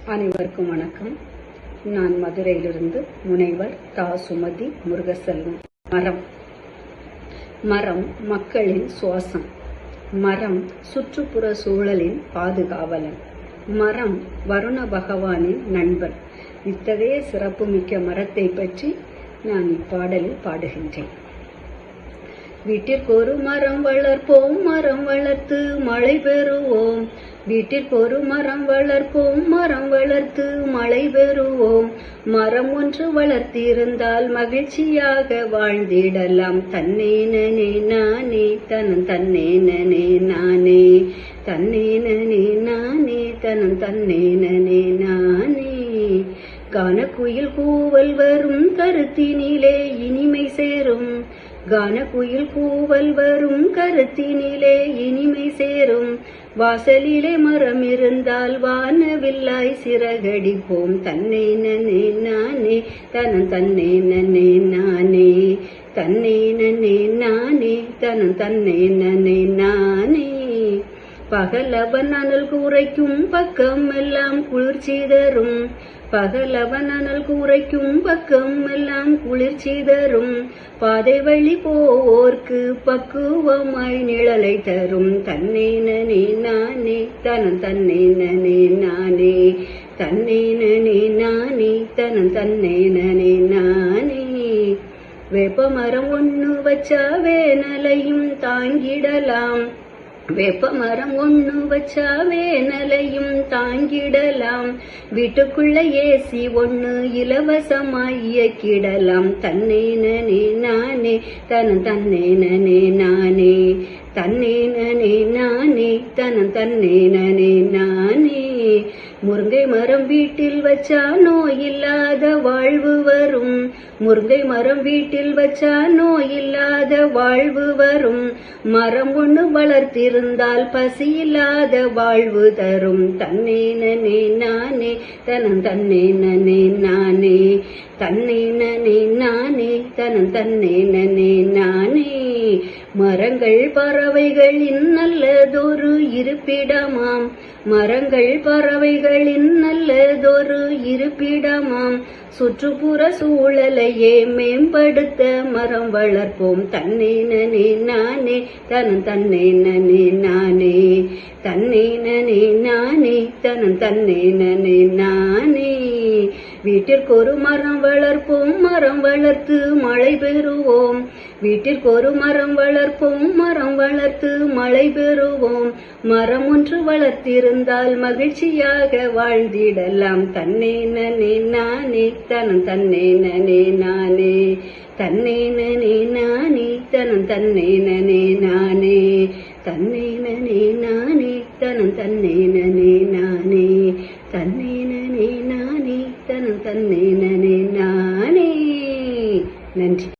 அனைவருக்கும் வணக்கம். நான் மதுரையிலிருந்து முனைவர் தா. சுமதி முருகசெல்வம். மரம் மக்களின் சுவாசம். மரம் சுற்றுப்புற சூழலின் பாதுகாவலன். மரம் வருண பகவானின் நண்பன். இத்தகைய சிறப்புமிக்க மரத்தை பற்றி நான் இப்பாடலில் பாடுகின்றேன். வீட்டிற்கொரு மரம் வளர்ப்போம், மரம் வளர்த்து மழை பெறுவோம். வீட்டிற்கொரு மரம் வளர்ப்போம், மரம் வளர்த்து மழை பெறுவோம். மரம் ஒன்று வளர்த்திருந்தால் மகிழ்ச்சியாக வாழ்ந்திடலாம். தன்னேனே நானே தனன் தன்னேனே நானே, தன்னேனே நானே தனன் தன்னேனே நானே. கானக்குயில் கூவல் வரும் கருத்தினிலே இனிமை சேரும். கானக்குயில் கூவல் வரும் கருத்தினிலே இனிமை சேரும். வாசலிலே மரம் இருந்தால் வானவில்லாய் சிறகடிப்போம். தன்னை நனே நானே தனன் தன்னை நனே நானே, தன்னை நனே நானே தனன் தன்னை நனே நானே. பகலவன் அனல் கூரைக்கும் பக்கம் எல்லாம் குளிர்ச்சி தரும். பகலவன் அனல் கூரைக்கும் பக்கம் எல்லாம் குளிர்ச்சி தரும். பாதை வழி போவோர்க்கு பக்குவமாய் நிழலை தரும். தன்னை நனே நானே தனன் தன்னை நனே நானே, தன்னை நனே நானே தனன் தன்னை நனே நானே. வேப்பமரம் ஒண்ணு வச்சா வேனலையும் தாங்கிடலாம். வேப்பமரம் ஒண்ணு வச்சா வேனலையும் தாங்கிடலாம். வீட்டுக்குள்ள ஏசி ஒண்ணு இலவசமாய் இயக்கிடலாம். தன்னை நனே நானே தனன் தன்னை நனே நானே, தன்னை நனே நானே தனன் தன்னை நனே நானே. முருங்கை மரம் வீட்டில் வச்சா நோயில்லாத வாழ்வு வரும். முருங்கை மரம் வீட்டில் வச்சா நோயில்லாத வாழ்வு வரும். மரம் ஒண்ணு வளர்த்திருந்தால் பசியில்லாத வாழ்வு தரும். தன்னை நனே நானே தனன் தன்னை நனே நானே, தன்னை நனே நானே தனன் தன்னை நனே நானே. மரங்கள் பறவைகளின் நல்லதொரு இருப்பிடமாம். மரங்கள் பறவைகளின் நல்லதொரு இருப்பிடமாம். சுற்றுப்புற சூழலையே மேம்படுத்த மரம் வளர்ப்போம். தன்னை நனே நானே தனன் தன்னை நனே நானே, தன்னை நனே நானே தனன் தன்னை நனே நானே. வீட்டிற்கொரு மரம் வளர்ப்போம், மரம் வளர்த்து மழை பெறுவோம். வீட்டிற்கொரு மரம் வளர்ப்போம், மரம் வளர்த்து மழை பெறுவோம். மரம் ஒன்று வளர்த்திருந்தால் மகிழ்ச்சியாக வாழ்ந்திடலாம். தன்னை நனே நானே தனன் தன்னை நனே நானே, தன்னை நனே நானே தனன் தன்னை நனே நானே, தன்னை நனே நானே தனன் தன்னை நனே நானே, தன்னை நனே நானே தனன் தன்னை நனே நானே. நன்றி.